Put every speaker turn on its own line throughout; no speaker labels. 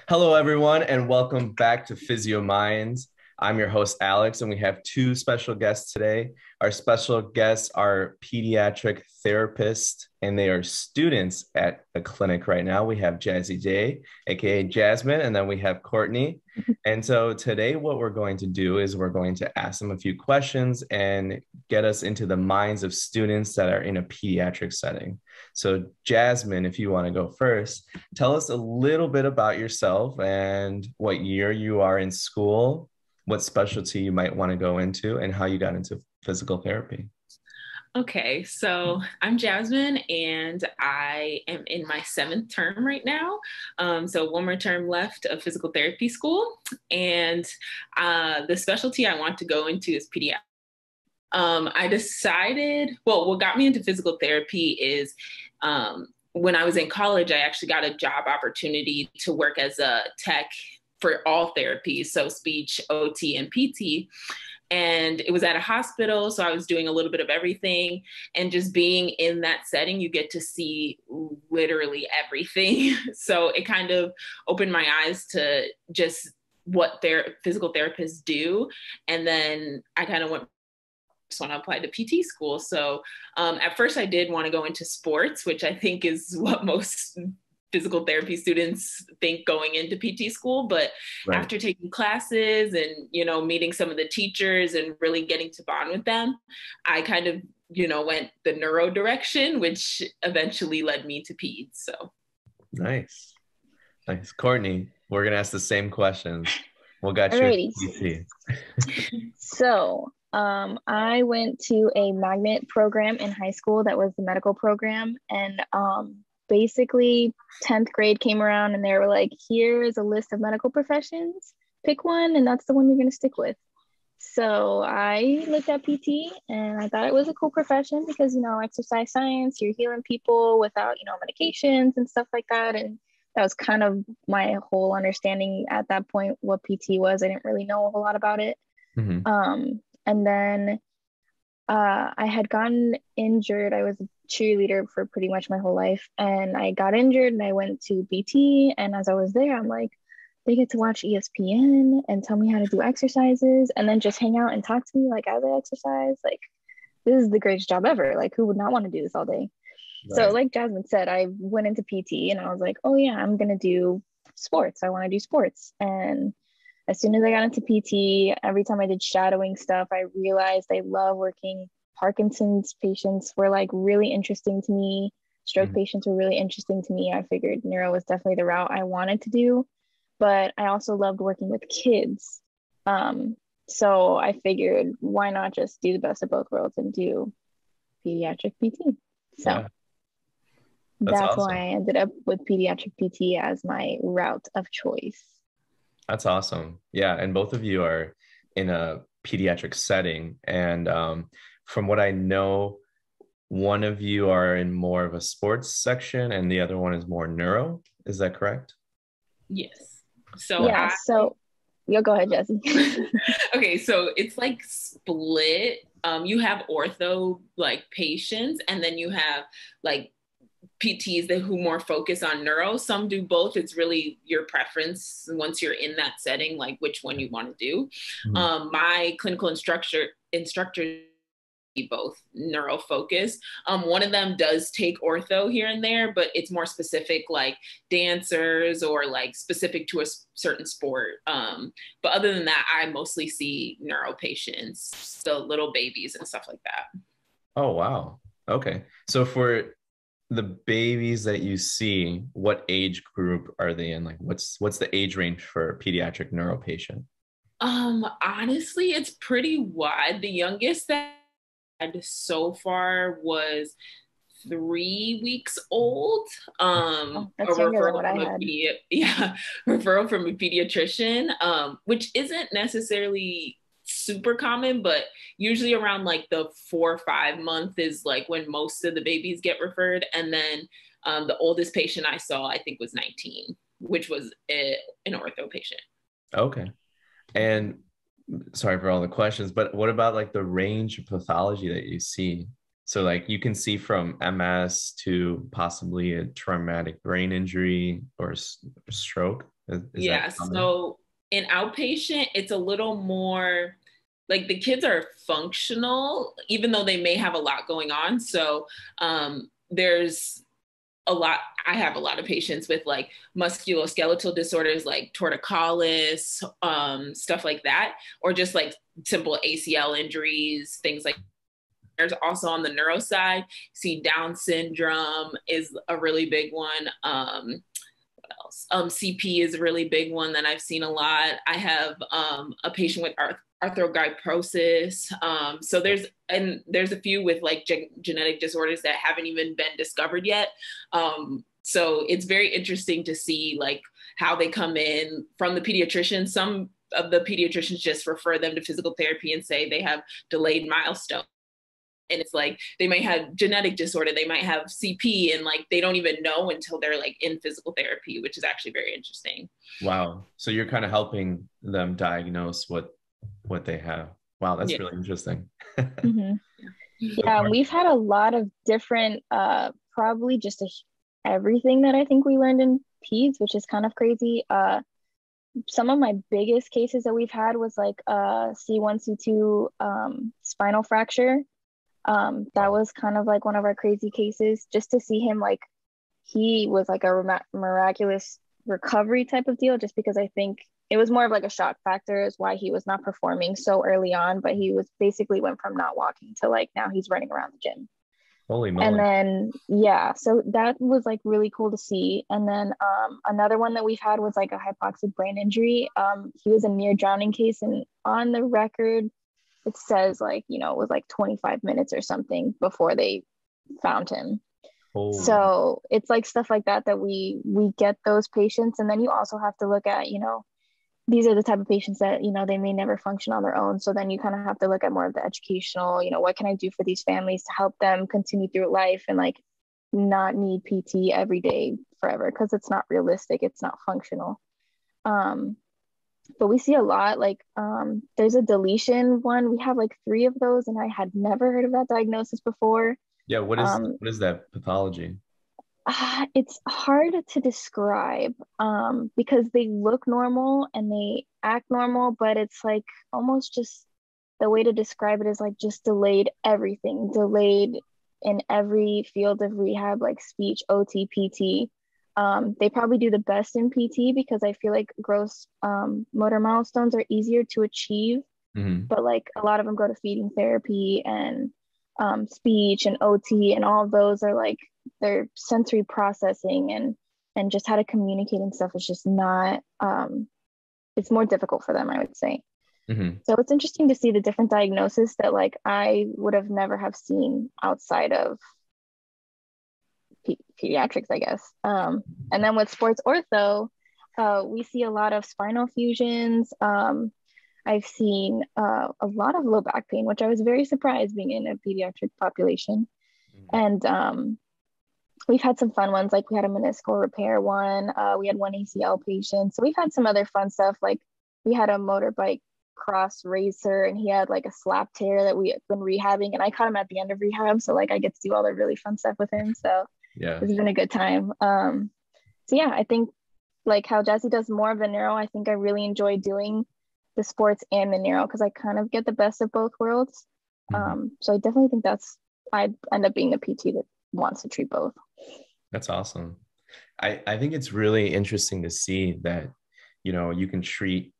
Hello, everyone, and welcome back to Physio Minds. I'm your host, Alex, and we have two special guests today. Our special guests are pediatric therapists, and they are students at a clinic right now. We have Jazzy J, aka Jasmine, and then we have Courtney. And so today, what we're going to do is we're going to ask them a few questions and get us into the minds of students that are in a pediatric setting. So, Jasmine, if you want to go first, tell us a little bit about yourself and what year you are in school, what specialty you might want to go into, and how you got into physical therapy.
Okay, so I'm Jasmine and I am in my seventh term right now. So one more term left of physical therapy school. And the specialty I want to go into is pediatrics. I decided, well, what got me into physical therapy is when I was in college, I actually got a job opportunity to work as a tech for all therapies, so speech, OT, and PT. And it was at a hospital, so I was doing a little bit of everything. And just being in that setting, you get to see literally everything. So it kind of opened my eyes to just what their physical therapists do. And then I kind of went when I applied to PT school. So at first I did want to go into sports, which I think is what most physical therapy students think going into PT school. But
Right.
after taking classes and, meeting some of the teachers and really getting to bond with them, I kind of, went the neuro direction, which eventually led me to peds. So
Nice. Nice. Courtney, we're going to ask the same questions. What got you
Alrighty.
into PT?
I went to a magnet program in high school that was the medical program. And basically 10th grade came around and they were like, here's a list of medical professions, pick one, and that's the one you're going to stick with. So I looked at PT and I thought it was a cool profession because, exercise science, you're healing people without, medications and stuff like that. And that was kind of my whole understanding at that point, what PT was. I didn't really know a whole lot about it.
Mhm.
And then I had gotten injured. I was a cheerleader for pretty much my whole life. And I got injured and I went to BT. And as I was there, I'm like, they get to watch ESPN and tell me how to do exercises and then just hang out and talk to me like as I exercise. Like, this is the greatest job ever. Like, who would not want to do this all day? So
Right.
like Jasmine said, I went into PT and I was like, oh yeah, I'm going to do sports. I want to do sports. And as soon as I got into PT, every time I did shadowing stuff, I realized I love working. Parkinson's patients were like really interesting to me. Stroke
Mhm.
patients were really interesting to me. I figured neuro was definitely the route I wanted to do, but I also loved working with kids. So I figured, why not just do the best of both worlds and do pediatric PT? So
Yeah, that's
that's why
awesome.
I ended up with pediatric PT as my route of choice.
That's awesome. Yeah, and both of you are in a pediatric setting. And from what I know, one of you are in more of a sports section and the other one is more neuro. Is that correct?
yes. So
Nice.
Yeah, so you'll go ahead, Jesse.
okay, so it's like split. You have ortho like patients, and then you have like PTs that who more focus on neuro. Some do both. It's really your preference once you're in that setting, like which one you want to do.
Mhm.
My clinical instructor both neuro focused. One of them does take ortho here and there, but it's more specific, like dancers or like specific to a certain sport. But other than that, I mostly see neuro patients, the little babies and stuff like that.
Oh, wow. Okay. So for the babies that you see, what age group are they in? Like what's the age range for a pediatric neuro patient?
Honestly, it's pretty wide. The youngest that I had so far was 3 weeks old.
Oh,
A
that's younger than
referral
what I
from a
had.
yeah, referral from a pediatrician, which isn't necessarily super common, but usually around like the 4 or 5 month is like when most of the babies get referred. And then the oldest patient I saw, I think, was 19, which was an ortho patient.
Okay. And sorry for all the questions, but what about like the range of pathology that you see? So like you can see from MS to possibly a traumatic brain injury or stroke. Is that
Yeah.
common?
So in outpatient, it's a little more like the kids are functional, even though they may have a lot going on. So there's a lot, I have a lot of patients with like musculoskeletal disorders like torticollis, stuff like that, or just like simple ACL injuries, things like. There's also on the neuro side, see Down syndrome is a really big one. What else? CP is a really big one that I've seen a lot. I have a patient with arthrogryposis. So there's a few with like genetic disorders that haven't even been discovered yet. So it's very interesting to see like how they come in from the pediatrician. Some of the pediatricians just refer them to physical therapy and say they have delayed milestones. And it's like they might have genetic disorder, they might have CP, and like they don't even know until they're like in physical therapy, which is actually very interesting.
Wow. So you're kind of helping them diagnose what they have. Wow, that's really interesting.
Mm-hmm. Yeah, we've had a lot of different, probably just everything that I think we learned in peds, which is kind of crazy. Some of my biggest cases that we've had was like C1, C2 spinal fracture. That was kind of like one of our crazy cases, just to see him, like he was like a miraculous recovery type of deal, just because I think it was more of like a shock factor is why he was not performing so early on, but he was basically went from not walking to like now he's running around the gym.
Holy moly.
And then yeah, so that was like really cool to see. And then another one that we've had was like a hypoxic brain injury. He was a near drowning case, and on the record it says like, you know, it was like 25 minutes or something before they found him. So it's like stuff like that that we get those patients. And then you also have to look at, you know, these are the type of patients that, you know, they may never function on their own. So then you kind of have to look at more of the educational, you know, what can I do for these families to help them continue through life and like not need PT every day forever, because it's not realistic, it's not functional. But we see a lot like there's a deletion one. We have like 3 of those, and I had never heard of that diagnosis before.
Yeah, what is that pathology?
It's hard to describe because they look normal and they act normal, but it's like almost just the way to describe it is like just delayed everything, delayed in every field of rehab, like speech, OT, PT. They probably do the best in PT because I feel like gross motor milestones are easier to achieve, but like a lot of them go to feeding therapy and speech and OT, and all of those are like their sensory processing and just how to communicate and stuff is just not it's more difficult for them, I would say. So it's interesting to see the different diagnoses that like I would have never have seen outside of pediatrics, I guess. And then with sports ortho, we see a lot of spinal fusions. I've seen a lot of low back pain, which I was very surprised being in a pediatric population. And we've had some fun ones, like we had a meniscal repair one. We had one ACL patient. So we've had some other fun stuff, like we had a motorbike cross racer, and he had like a slap tear that we had been rehabbing, and I caught him at the end of rehab. So like I get to do all the really fun stuff with him. So yeah, it's been a good time. So yeah, I think like how Jazzy does more of the neuro, I think I really enjoy doing the sports and the neuro because I kind of get the best of both worlds. So I definitely think I'd end up being the PT that wants to treat both.
That's awesome. I think it's really interesting to see that, you know, you can treat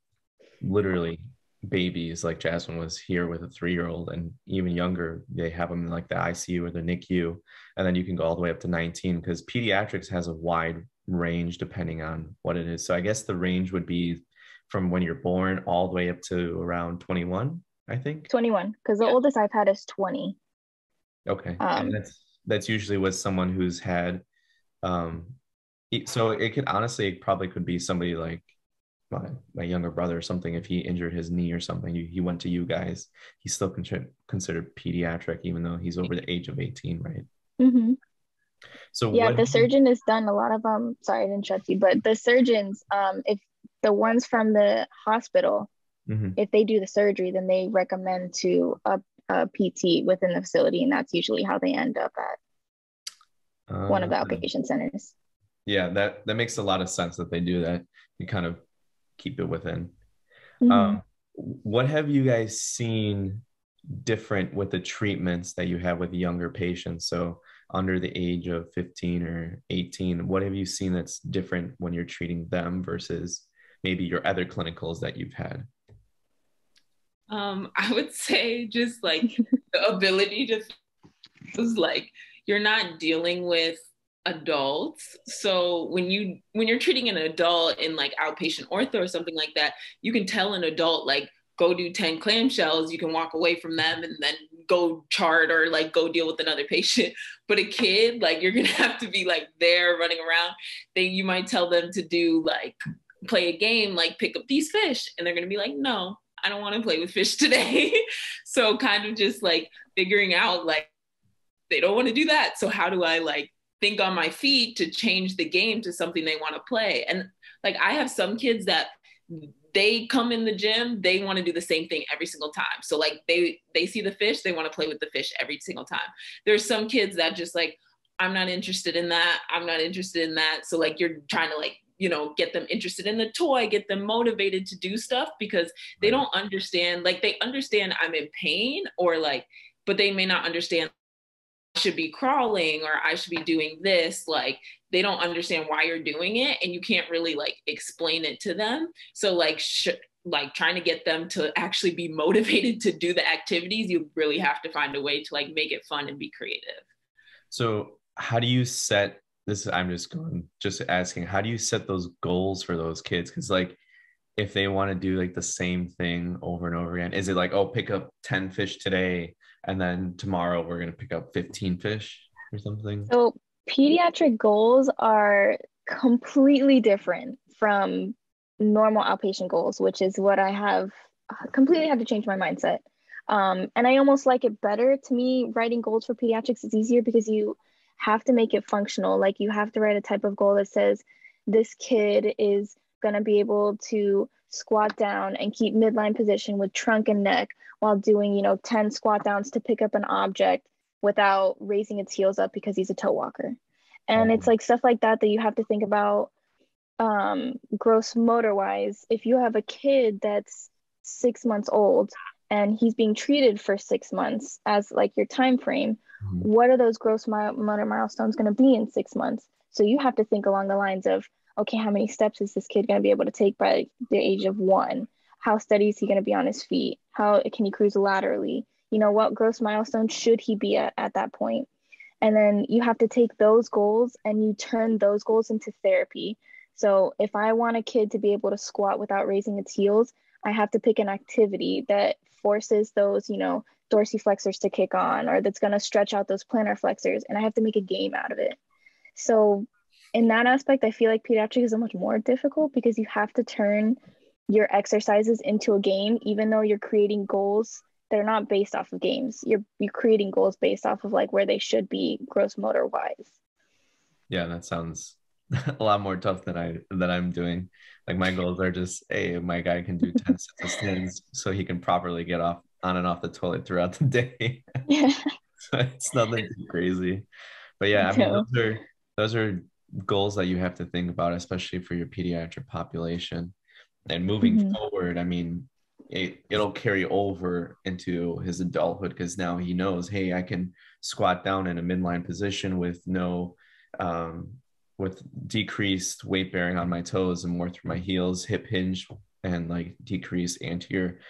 literally babies, like Jasmine was here with a 3-year-old, and even younger, they have them in like the ICU or the NICU, and then you can go all the way up to 19 because pediatrics has a wide range depending on what it is. So I guess the range would be from when you're born all the way up to around 21, I think.
21, because the oldest I've had is 20.
Okay. And that's usually with someone who's had so it could honestly probably could be somebody like my younger brother or something. If he injured his knee or something, he went to you guys, he's still considered pediatric even though he's over the age of 18, right? So
yeah, the surgeon has done a lot of sorry to interrupt you, but the surgeons, if the ones from the hospital, if they do the surgery, then they recommend to a PT within the facility, and that's usually how they end up at one of the outpatient centers.
Yeah, that makes a lot of sense that they do that. you kind of keep it within.
Mm-hmm.
What have you guys seen different with the treatments that you have with younger patients? So under the age of 15 or 18, what have you seen that's different when you're treating them versus maybe your other clinicals that you've had?
I would say just like the ability to is like you're not dealing with adults. So when you're treating an adult in like outpatient ortho or something like that, you can tell an adult like go do 10 clamshells, you can walk away from them and then go chart or like go deal with another patient. But a kid, like you're gonna have to be like there running around. You might tell them to do like play a game, like pick up these fish, and they're gonna be like, no, I don't want to play with fish today. So kind of just like figuring out like they don't want to do that. So how do I like think on my feet to change the game to something they want to play? And like I have some kids that they come in the gym, they want to do the same thing every single time. So like they see the fish, they want to play with the fish every single time. There's some kids that just like, I'm not interested in that. I'm not interested in that. So like you're trying to like, you know, get them interested in the toy, get them motivated to do stuff because they don't understand, like they understand I'm in pain or like, but they may not understand I should be crawling or I should be doing this. Like they don't understand why you're doing it and you can't really like explain it to them. So like like trying to get them to actually be motivated to do the activities, you really have to find a way to like make it fun and be creative.
So how do you set this? I'm just asking, how do you set those goals for those kids? Because like if they want to do like the same thing over and over again, is it like, oh, pick up 10 fish today and then tomorrow we're going to pick up 15 fish or something?
So pediatric goals are completely different from normal outpatient goals, which is what I have completely had to change my mindset. And I almost like it better. To me, writing goals for pediatrics is easier because you have to make it functional. Like you have to write a type of goal that says this kid is going to be able to squat down and keep midline position with trunk and neck while doing, 10 squat downs to pick up an object without raising its heels up because he's a toe walker. And it's like stuff like that you have to think about gross motor wise. If you have a kid that's 6 months old and he's being treated for 6 months as like your time frame, what are those gross motor milestones going to be in 6 months? So you have to think along the lines of, okay, how many steps is this kid going to be able to take by the age of 1? How steady is he going to be on his feet? How can he cruise laterally? What gross milestone should he be at that point? And then you have to take those goals and you turn those goals into therapy. So if I want a kid to be able to squat without raising its heels, I have to pick an activity that forces those, dorsiflexors to kick on, or that's going to stretch out those plantar flexors, and I have to make a game out of it. So in that aspect, I feel like pediatrics is so much more difficult because you have to turn your exercises into a game, even though you're creating goals that are not based off of games. You're creating goals based off of like where they should be gross motor wise.
Yeah, that sounds a lot more tough than I'm doing. Like my goals are just, hey, my guy can do 10 sets of stands so he can properly get on and off the toilet throughout the day.
Yeah.
So it's nothing too crazy. But yeah, I mean, those are goals that you have to think about, especially for your pediatric population. And moving forward, I mean, it'll carry over into his adulthood because now he knows, hey, I can squat down in a midline position with with decreased weight bearing on my toes and more through my heels, hip hinge, and like decreased anterior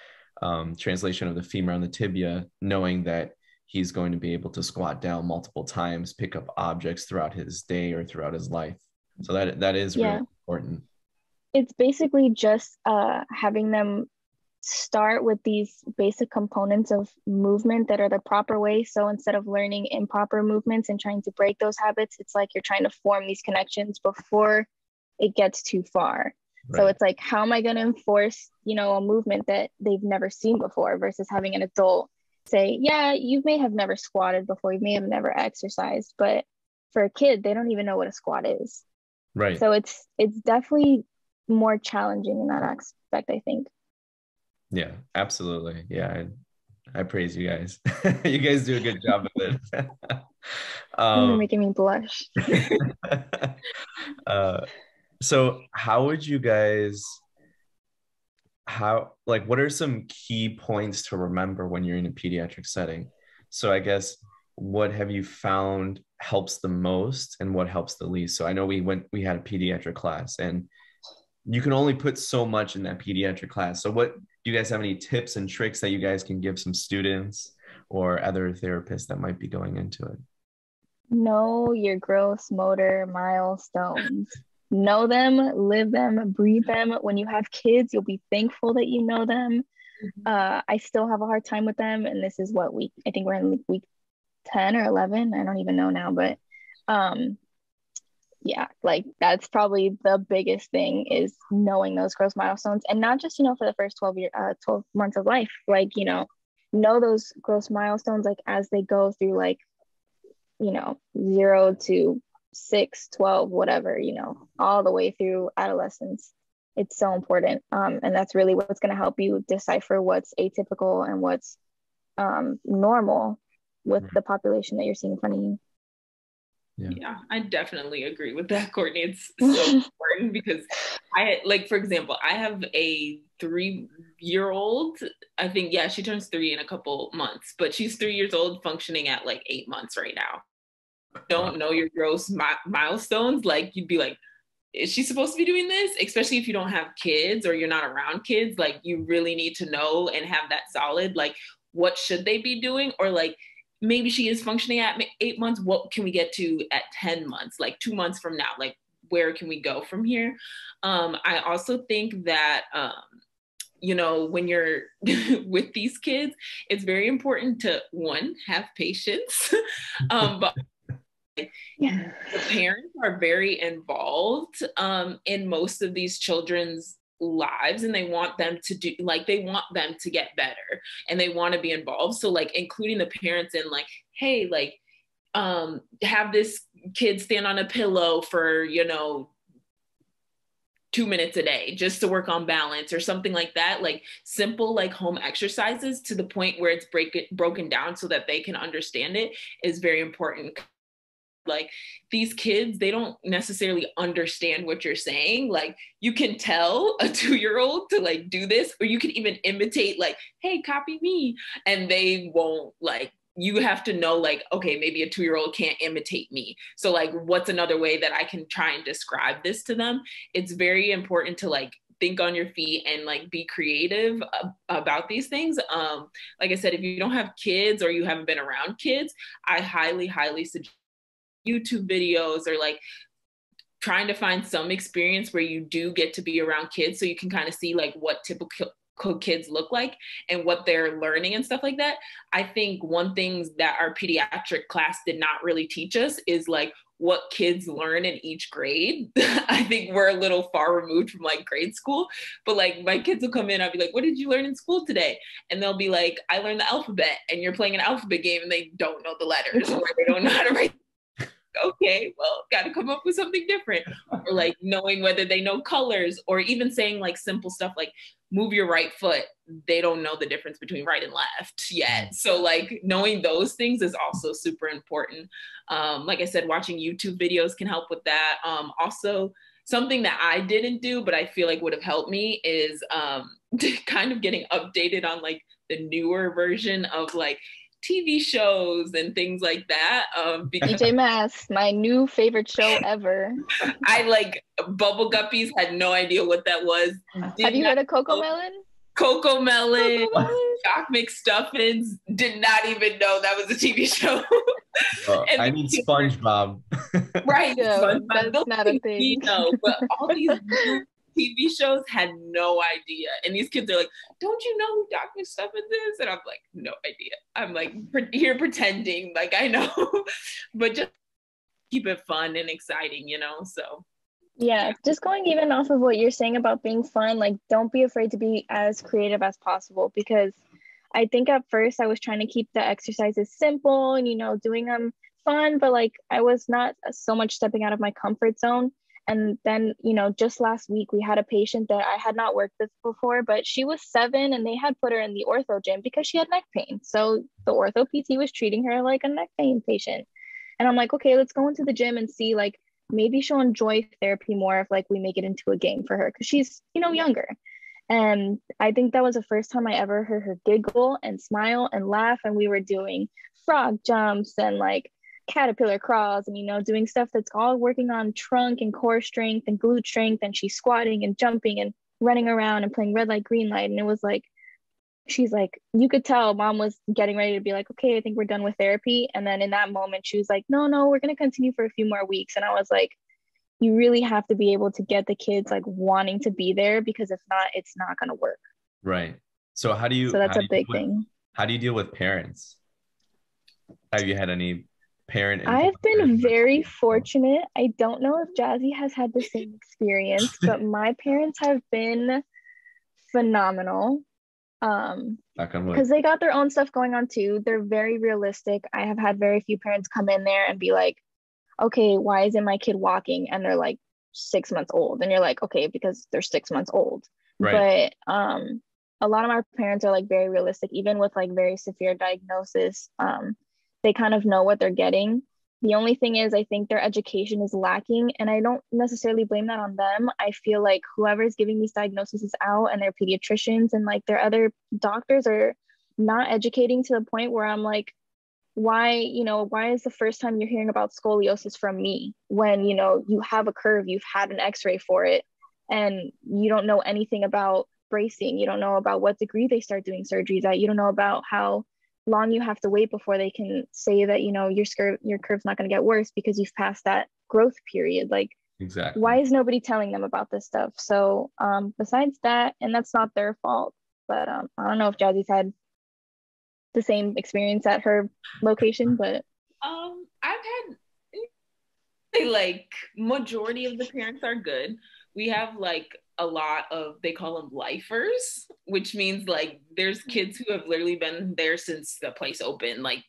translation of the femur on the tibia, knowing that he's going to be able to squat down multiple times, pick up objects throughout his day or throughout his life. So that is really important.
It's basically just having them start with these basic components of movement that are the proper way. So instead of learning improper movements and trying to break those habits, it's like you're trying to form these connections before it gets too far. Right. So it's like, how am I going to enforce, a movement that they've never seen before versus having an adult say, yeah, you may have never squatted before, you may have never exercised, but for a kid, they don't even know what a squat is.
Right.
So it's definitely more challenging in that aspect, I think.
Yeah, absolutely. Yeah, I praise you guys. You guys do a good job of it.
You're making me blush.
So how would you guys, what are some key points to remember when you're in a pediatric setting? So I guess what have you found helps the most and what helps the least? So I know we had a pediatric class and you can only put so much in that pediatric class. So what do you guys have any tips and tricks that you guys can give some students or other therapists that might be going into it?
Know your gross motor milestones. Know them, live them, breathe them. When you have kids, you'll be thankful that you know them. I still have a hard time with them, and this is what week, I think we're in week 10 or 11. I don't even know now, but yeah, like that's probably the biggest thing is knowing those gross milestones, and not just, for the first 12 months of life, like, know those gross milestones, like as they go through, like, 0 to 6, 12, whatever, all the way through adolescence. It's so important. And that's really what's going to help you decipher what's atypical and what's normal with the population that you're seeing in front of you.
Yeah, I definitely agree with that, Courtney. It's so important because for example, I have a 3-year-old. I think, yeah, she turns 3 in a couple months, but she's 3 years old functioning at like 8 months right now. Don't know your gross milestones. Like, you'd be like, is she supposed to be doing this? Especially if you don't have kids or you're not around kids, like you really need to know and have that solid, like, what should they be doing? Or like, maybe she is functioning at 8 months. What can we get to at 10 months? Like 2 months from now, like where can we go from here? I also think that, when you're with these kids, it's very important to, one, have patience. But the parents are very involved in most of these children's lives, and they want them to get better and they want to be involved. So like including the parents in like, hey, like have this kid stand on a pillow for 2 minutes a day just to work on balance or something like that. Like simple like home exercises to the point where it's broken down so that they can understand it is very important. Like these kids, they don't necessarily understand what you're saying. Like you can tell a 2-year-old to like do this, or you can even imitate like, hey, copy me. And they won't. Like, you have to know like, okay, maybe a 2-year-old can't imitate me. So like, what's another way that I can try and describe this to them? It's very important to like think on your feet and like be creative about these things. Like I said, if you don't have kids or you haven't been around kids, I highly suggest YouTube videos or like trying to find some experience where you do get to be around kids so you can kind of see like what typical kids look like and what they're learning and stuff like that. I think one thing that our pediatric class did not really teach us is like what kids learn in each grade. I think we're a little far removed from like grade school, but like my kids will come in, I'll be like, what did you learn in school today? And they'll be like, I learned the alphabet. And you're playing an alphabet game and they don't know the letters or they don't know how to write. Okay, well, got to come up with something different. Or like knowing whether they know colors, or even saying like simple stuff like move your right foot. They don't know the difference between right and left yet. So like knowing those things is also super important. Like I said, watching YouTube videos can help with that. Also, something that I didn't do, but I feel like would have helped me is kind of getting updated on like the newer version of like TV shows and things like that.
DJ Mass, my new favorite show ever.
I like Bubble Guppies, had no idea what that was.
Have you heard of Coco Melon?
Coco Melon, Shock McStuffins, did not even know that was a TV show.
I need SpongeBob.
Right,
Yeah,
SpongeBob.
that's not a thing.
But all these new TV shows had no idea. And these kids are like, don't you know who Doc McStuffins is? And I'm like, no idea. I'm like here pretending like I know, but just keep it fun and exciting, so.
Yeah, just going even off of what you're saying about being fun, like don't be afraid to be as creative as possible, because I think at first I was trying to keep the exercises simple and, doing them fun, but like I was not so much stepping out of my comfort zone. And then, just last week we had a patient that I had not worked with before, but she was 7 and they had put her in the ortho gym because she had neck pain. So the ortho PT was treating her like a neck pain patient. And I'm like, okay, let's go into the gym and see like maybe she'll enjoy therapy more if like we make it into a game for her because she's, you know, younger. And I think that was the first time I ever heard her giggle and smile and laugh. And we were doing frog jumps and like caterpillar crawls and, you know, doing stuff that's all working on trunk and core strength and glute strength. And she's squatting and jumping and running around and playing red light, green light. And it was like, she's like, you could tell mom was getting ready to be like, okay, I think we're done with therapy. And then in that moment, she was like, no, we're going to continue for a few more weeks. And I was like, you really have to be able to get the kids like wanting to be there, because if not, it's not going to work.
Right. So
that's a big thing.
How do you deal with parents? Have you had any parent?
I've been very fortunate. I don't know if Jazzy has had the same experience, but my parents have been phenomenal. Because they got their own stuff going on too. They're very realistic. I have had very few parents come in there and be like, okay, why isn't my kid walking? And they're like 6 months old. And you're like, okay, because they're 6 months old. Right. But a lot of my parents are like very realistic, even with like very severe diagnosis. They kind of know what they're getting. The only thing is, I think their education is lacking, and I don't necessarily blame that on them. I feel like whoever's giving these diagnoses out and their pediatricians and like their other doctors are not educating to the point where I'm like, why is the first time you're hearing about scoliosis from me when, you know, you have a curve, you've had an x-ray for it, and you don't know anything about bracing. You don't know about what degree they start doing surgeries at. You don't know about how long you have to wait before they can say that, you know, your curve's not going to get worse because you've passed that growth period. Like, exactly. Why is nobody telling them about this stuff? So besides that, and that's not their fault, but I don't know if Jazzy's had the same experience at her location, but
I've had, like, majority of the parents are good. We have like a lot of, they call them lifers, which means like there's kids who have literally been there since the place opened, like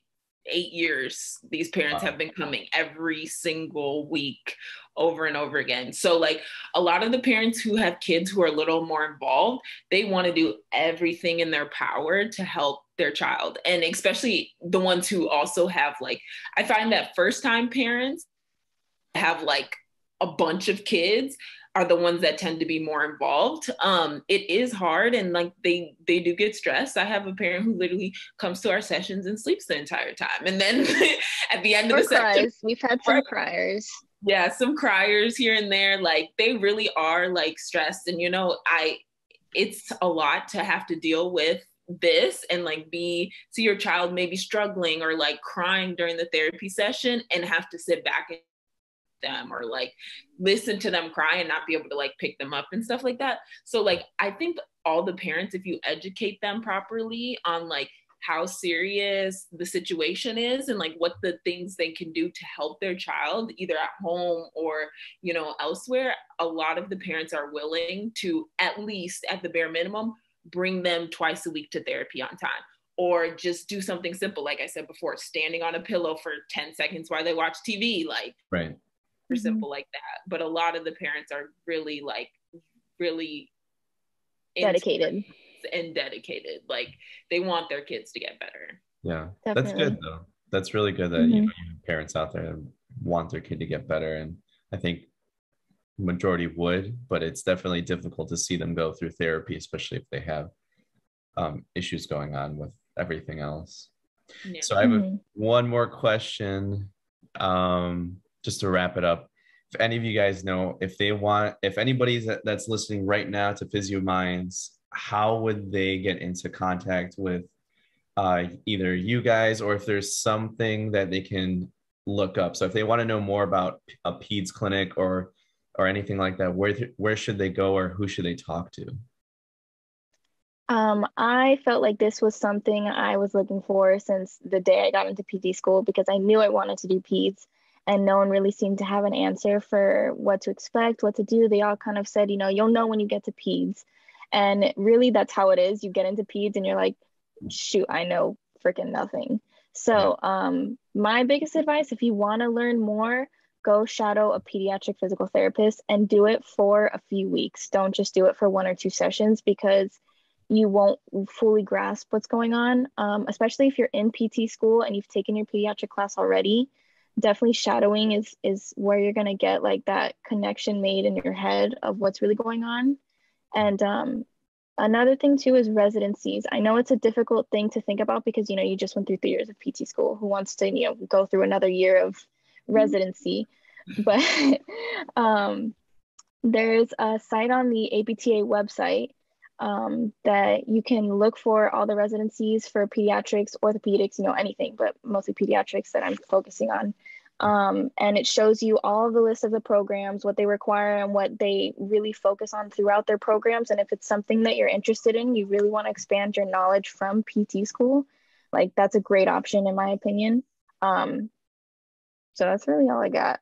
8 years. These parents have been coming every single week over and over again. So like a lot of the parents who have kids who are a little more involved, they want to do everything in their power to help their child. And especially the ones who also have like, I find that first time parents have like a bunch of kids are the ones that tend to be more involved. It is hard, and like they do get stressed. I have a parent who literally comes to our sessions and sleeps the entire time, and then at the end of the session,
we've had some criers.
Yeah, some criers here and there. Like they really are like stressed, and you know, it's a lot to have to deal with this and like see your child maybe struggling or like crying during the therapy session and have to sit back and them or like listen to them cry and not be able to like pick them up and stuff like that. So like I think all the parents, if you educate them properly on like how serious the situation is and like what the things they can do to help their child either at home or, you know, elsewhere, a lot of the parents are willing to, at least at the bare minimum, bring them twice a week to therapy on time. Or just do something simple, like I said before, standing on a pillow for 10 seconds while they watch TV, like
right.
Simple like that. But a lot of the parents are really
dedicated.
Like they want their kids to get better.
Yeah. Definitely. That's good though. That's really good that you know, you have parents out there that want their kid to get better. And I think majority would, but it's definitely difficult to see them go through therapy, especially if they have issues going on with everything else. Yeah. So I have one more question. Just to wrap it up, if any of you guys know, if anybody's that's listening right now to Physio Minds, how would they get into contact with either you guys, or if there's something that they can look up? So if they want to know more about a peds clinic or anything like that, where should they go, or who should they talk to?
I felt like this was something I was looking for since the day I got into PT school, because I knew I wanted to do peds. And no one really seemed to have an answer for what to expect, what to do. They all kind of said, you know, you'll know when you get to peds. And really, that's how it is. You get into peds and you're like, shoot, I know freaking nothing. So my biggest advice, if you want to learn more, go shadow a pediatric physical therapist and do it for a few weeks. Don't just do it for 1 or 2 sessions, because you won't fully grasp what's going on, especially if you're in PT school and you've taken your pediatric class already. definitely shadowing is where you're going to get like that connection made in your head of what's really going on. And another thing too is residencies. I know it's a difficult thing to think about because, you know, you just went through 3 years of PT school. Who wants to, you know, go through another year of residency? But there's a site on the APTA website that you can look for all the residencies for pediatrics, orthopedics, you know, anything, but mostly pediatrics that I'm focusing on. And it shows you all of the list of the programs, what they require and what they really focus on throughout their programs. And if it's something that you're interested in, you really want to expand your knowledge from PT school, like that's a great option in my opinion. So that's really all I got.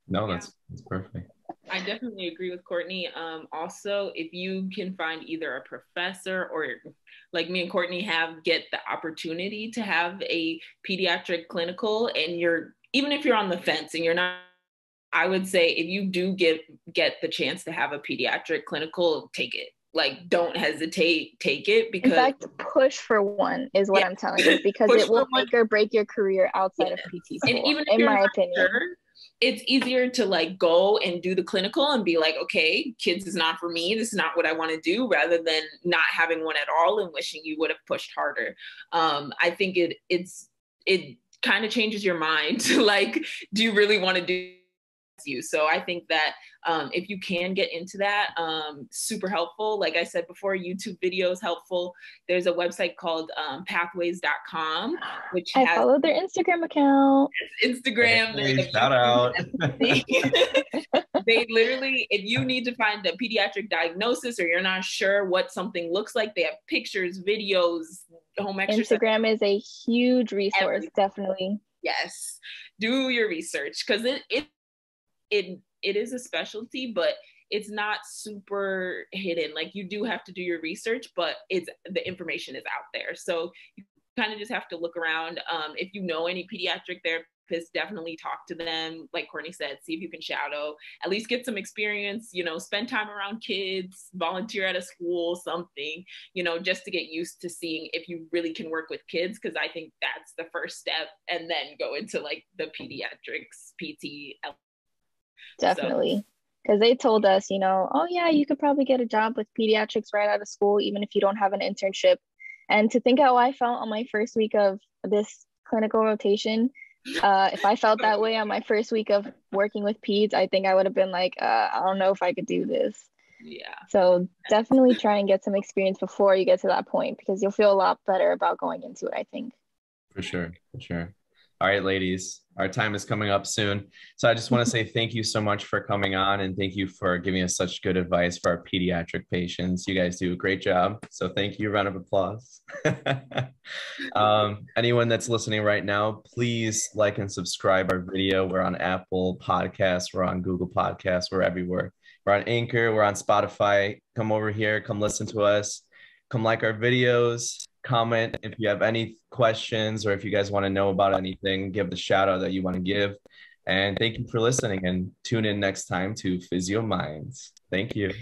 No, that's perfect.
I definitely agree with Courtney. Also, if you can find either a professor or like me and Courtney get the opportunity to have a pediatric clinical, and even if you're on the fence and you're not, I would say if you do get the chance to have a pediatric clinical, take it. Like, don't hesitate, take it, because
in fact, push for one is what I'm telling you, because it will make or break your career outside of PT school,
and even if
in my opinion.
Sure, it's easier to like go and do the clinical and be like, okay, kids is not for me. This is not what I want to do, rather than not having one at all and wishing you would have pushed harder. I think it kind of changes your mind to like, do you really want to do you? So I think that if you can get into that, super helpful. Like I said before, YouTube videos helpful. There's a website called pathways.com, which
I followed their Instagram account.
Instagram.
Hey, shout out.
They literally, if you need to find a pediatric diagnosis or you're not sure what something looks like, they have pictures, videos, home exercise.
Instagram is a huge resource, definitely.
Yes, do your research, because it is a specialty, but it's not super hidden. Like, you do have to do your research, but the information is out there. So you kind of just have to look around. If you know any pediatric therapists, definitely talk to them. Like Courtney said, see if you can shadow, at least get some experience, you know, spend time around kids, volunteer at a school, something, you know, just to get used to seeing if you really can work with kids. Cause I think that's the first step, and then go into like the pediatrics, PT.
Definitely. Because they told us, you know, oh yeah, you could probably get a job with pediatrics right out of school, even if you don't have an internship. And to think how I felt on my first week of this clinical rotation, if I felt that way on my first week of working with peds, I think I would have been like, I don't know if I could do this.
Yeah.
So definitely try and get some experience before you get to that point, because you'll feel a lot better about going into it, I think.
For sure. All right, ladies, our time is coming up soon. So I just want to say thank you so much for coming on, and thank you for giving us such good advice for our pediatric patients. You guys do a great job. So thank you. Round of applause. Anyone that's listening right now, please like and subscribe our video. We're on Apple Podcasts. We're on Google Podcasts. We're everywhere. We're on Anchor. We're on Spotify. Come over here. Come listen to us. Come like our videos. Comment if you have any questions, or if you guys want to know about anything, give the shout out that you want to give. And thank you for listening, and tune in next time to Physio Minds. Thank you.